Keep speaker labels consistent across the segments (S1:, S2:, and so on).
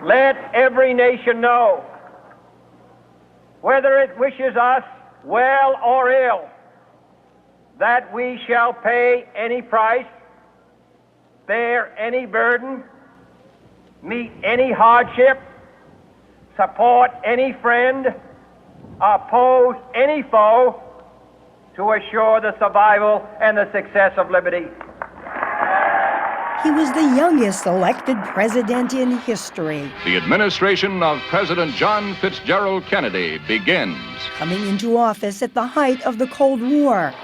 S1: let every nation know, whether it wishes us well or ill, that we shall pay any price, bear any burden, meet any hardship, support any friend, oppose any foe, to assure the survival and the success of liberty.
S2: He was the youngest elected president in history.
S3: The administration of President John Fitzgerald Kennedy begins.
S2: Coming into office at the height of the Cold War,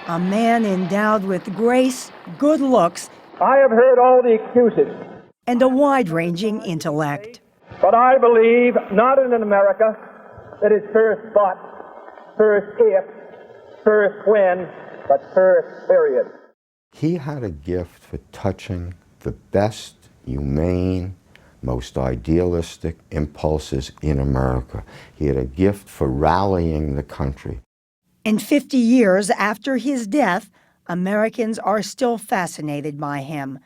S2: a man endowed with grace, good looks,
S1: I have heard all the excuses,
S2: and a wide-ranging intellect.
S1: but I believe not in an America that is first but, first if, first when, but first period.
S4: He had a gift for touching the best, humane, most idealistic impulses in America. He had a gift for rallying the country.
S2: And 50 years after his death, Americans are still fascinated by him.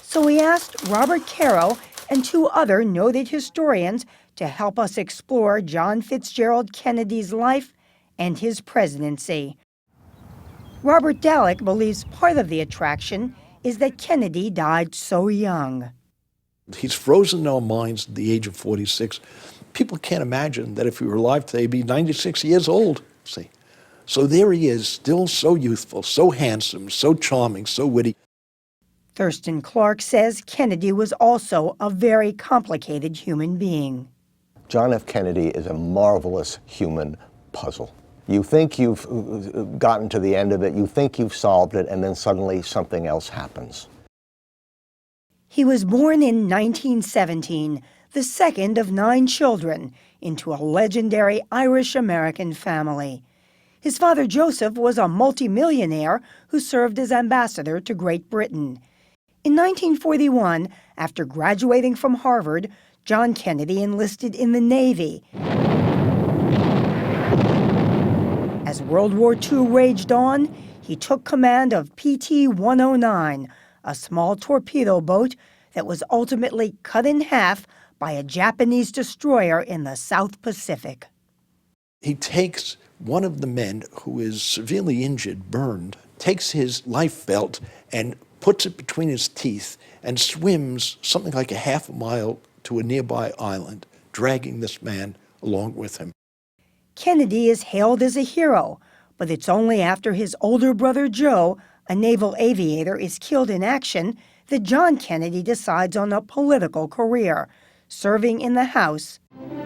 S2: So we asked Robert Caro and two other noted historians to help us explore John Fitzgerald Kennedy's life and his presidency. Robert Dallek believes part of the attraction is that Kennedy died so young.
S5: He's frozen in our minds at the age of 46. People can't imagine that if he were alive today, he'd be 96 years old, see. So there he is, still so youthful, so handsome, so charming, so witty.
S2: Thurston Clarke says Kennedy was also a very complicated human being.
S6: John F. Kennedy is a marvelous human puzzle. You think you've gotten to the end of it, you think you've solved it, and then suddenly something else happens.
S2: He was born in 1917, the second of 9 children, into a legendary Irish-American family. His father, Joseph, was a multimillionaire who served as ambassador to Great Britain. In 1941, after graduating from Harvard, John Kennedy enlisted in the Navy. As World War II raged on, he took command of PT-109, a small torpedo boat that was ultimately cut in half by a Japanese destroyer in the South Pacific.
S5: He takes one of the men who is severely injured, burned, takes his life belt and puts it between his teeth and swims something like a half a mile to a nearby island, dragging this man along with him.
S2: Kennedy is hailed as a hero, but it's only after his older brother Joe, a naval aviator, is killed in action that John Kennedy decides on a political career, serving in the House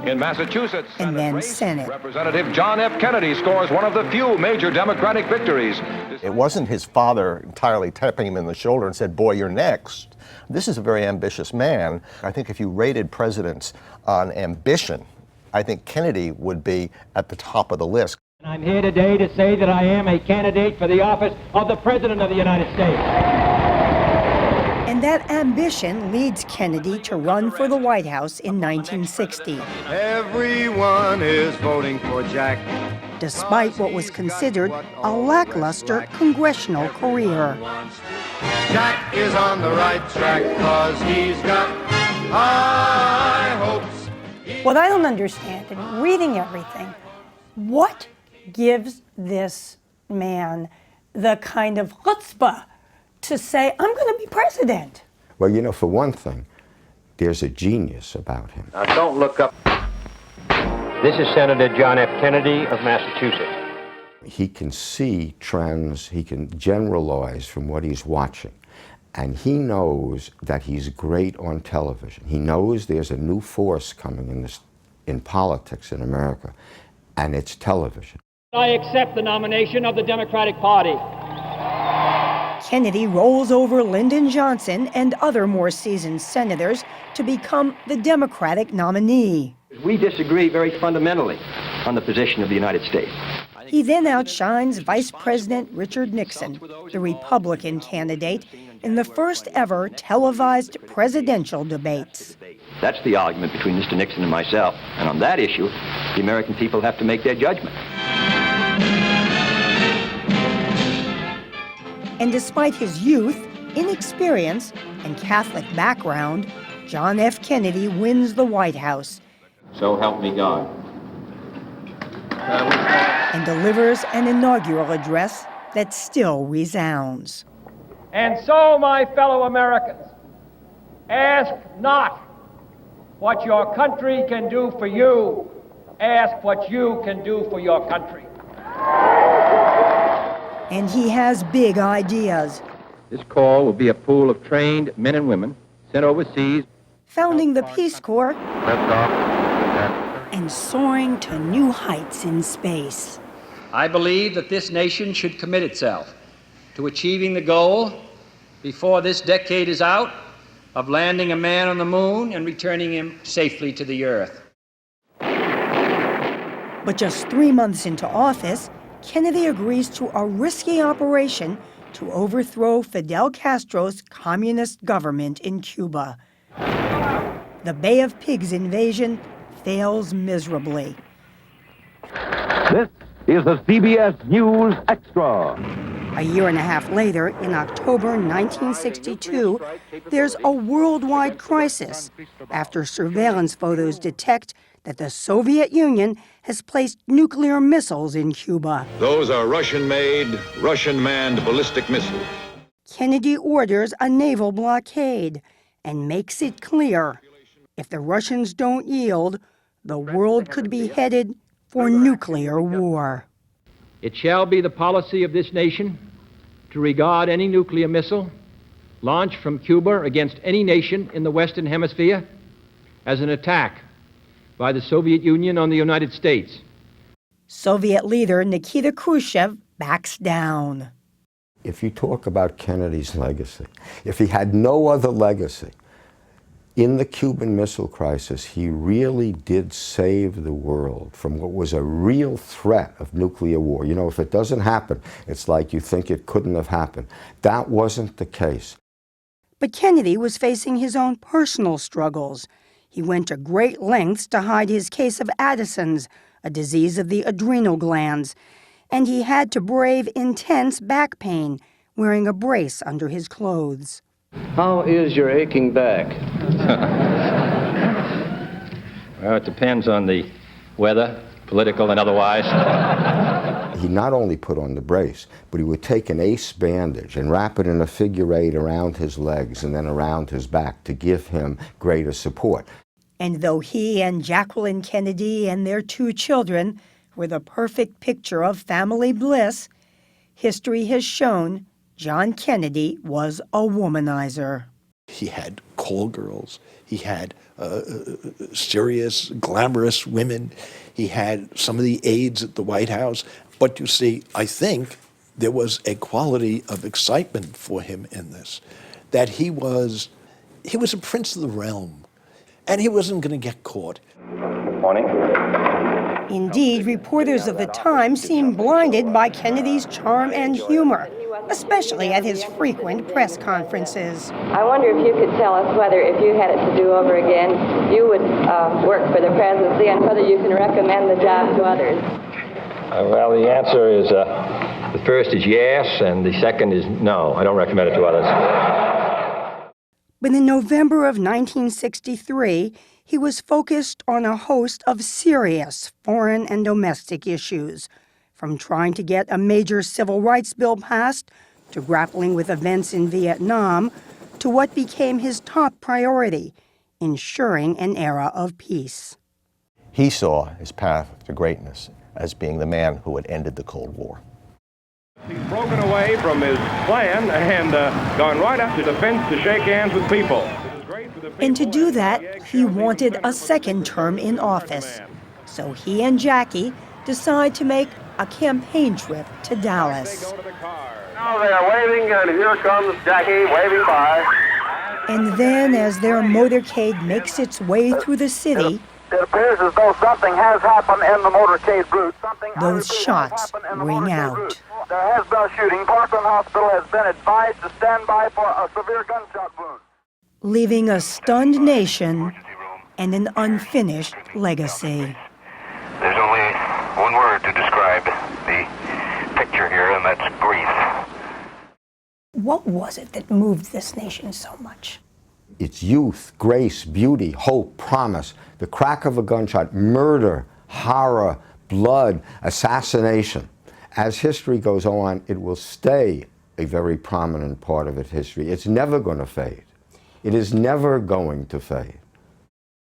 S3: In Massachusetts,
S2: and then Senate.
S3: Representative John F. Kennedy scores one of the few major Democratic victories.
S6: It wasn't his father entirely tapping him in the shoulder and said, "Boy, you're next." This is a very ambitious man. I think if you rated presidents on ambition, I think Kennedy would be at the top of the list.
S7: I'm here today to say that I am a candidate for the office of the President of the United States.
S2: And that ambition leads Kennedy to run for the White House in 1960.
S8: Everyone is voting for Jack.
S2: Despite what was considered a lackluster congressional career.
S8: Jack is on the right track 'cause he's got high hopes.
S2: What I don't understand in reading everything, what gives this man the kind of chutzpah to say, I'm going to be president?
S4: Well, you know, for one thing, there's a genius about him.
S1: Now, don't look up.
S7: This is Senator John F. Kennedy of Massachusetts.
S4: He can see trends, he can generalize from what he's watching. And he knows that he's great on television. He knows there's a new force coming in politics in America, and it's television.
S7: I accept the nomination of the Democratic Party.
S2: Kennedy rolls over Lyndon Johnson and other more seasoned senators to become the Democratic nominee.
S9: We disagree very fundamentally on the position of the United States.
S2: He then outshines Vice President Richard Nixon, the Republican candidate, in the first ever televised presidential debates.
S9: That's the argument between Mr. Nixon and myself. And on that issue, the American people have to make their judgment.
S2: And despite his youth, inexperience, and Catholic background, John F. Kennedy wins the White House.
S9: So help me God.
S2: And delivers an inaugural address that still resounds.
S1: And so, my fellow Americans, ask not what your country can do for you, ask what you can do for your country.
S2: And he has big ideas.
S9: This call will be a pool of trained men and women sent overseas.
S2: Founding the Peace Corps and soaring to new heights in space.
S10: I believe that this nation should commit itself to achieving the goal before this decade is out of landing a man on the moon and returning him safely to the earth.
S2: But just 3 months into office, Kennedy agrees to a risky operation to overthrow Fidel Castro's communist government in Cuba. The Bay of Pigs invasion fails miserably.
S11: This is the CBS News Extra.
S2: A year and a half later, in October 1962, there's a worldwide crisis after surveillance photos detect that the Soviet Union has placed nuclear missiles in Cuba.
S3: Those are Russian-made, Russian-manned ballistic missiles.
S2: Kennedy orders a naval blockade and makes it clear, if the Russians don't yield, the world could be headed for nuclear war.
S7: It shall be the policy of this nation to regard any nuclear missile launched from Cuba against any nation in the Western Hemisphere as an attack by the Soviet Union on the United States.
S2: Soviet leader Nikita Khrushchev backs down.
S4: If you talk about Kennedy's legacy, if he had no other legacy, in the Cuban Missile Crisis, he really did save the world from what was a real threat of nuclear war. You know, if it doesn't happen, it's like you think it couldn't have happened. That wasn't the case.
S2: But Kennedy was facing his own personal struggles. He went to great lengths to hide his case of Addison's, a disease of the adrenal glands, and he had to brave intense back pain, wearing a brace under his clothes.
S9: How is your aching back? Well, it depends on the weather, political and otherwise.
S4: He not only put on the brace, but he would take an ace bandage and wrap it in a figure eight around his legs and then around his back to give him greater support.
S2: And though he and Jacqueline Kennedy and their 2 children were the perfect picture of family bliss, history has shown John Kennedy was a womanizer.
S5: He had call girls. He had serious, glamorous women. He had some of the aides at the White House. But you see, I think there was a quality of excitement for him in this, that he was a prince of the realm, and he wasn't going to get caught.
S9: Morning.
S2: Indeed, reporters of the time seemed blinded by Kennedy's charm and humor, especially at his frequent press conferences.
S12: I wonder if you could tell us whether, if you had it to do over again, you would work for the presidency, and whether you can recommend the job to others.
S9: Well, the answer is, the first is yes, and the second is no. I don't recommend it to others.
S2: But in November of 1963, he was focused on a host of serious foreign and domestic issues, from trying to get a major civil rights bill passed, to grappling with events in Vietnam, to what became his top priority, ensuring an era of peace.
S6: He saw his path to greatness as being the man who had ended the Cold War.
S1: He's broken away from his plan and gone right up to the fence to shake hands with people.
S2: And to do that, he wanted a second term in office. So he and Jackie decide to make a campaign trip to Dallas.
S1: Now they are waving, and here comes Jackie waving by.
S2: And then, as their motorcade makes its way through the city,
S1: It appears as though something has happened in the motorcade route.
S2: those shots ring out.
S1: There has been a shooting. Parkland Hospital has been advised to stand by for a severe gunshot wound.
S2: Leaving a stunned nation and an unfinished legacy.
S13: There's only one word to describe the picture here, and that's grief.
S2: What was it that moved this nation so much?
S4: It's youth, grace, beauty, hope, promise, the crack of a gunshot, murder, horror, blood, assassination. As history goes on, it will stay a very prominent part of its history. It's never going to fade. It is never going to fade.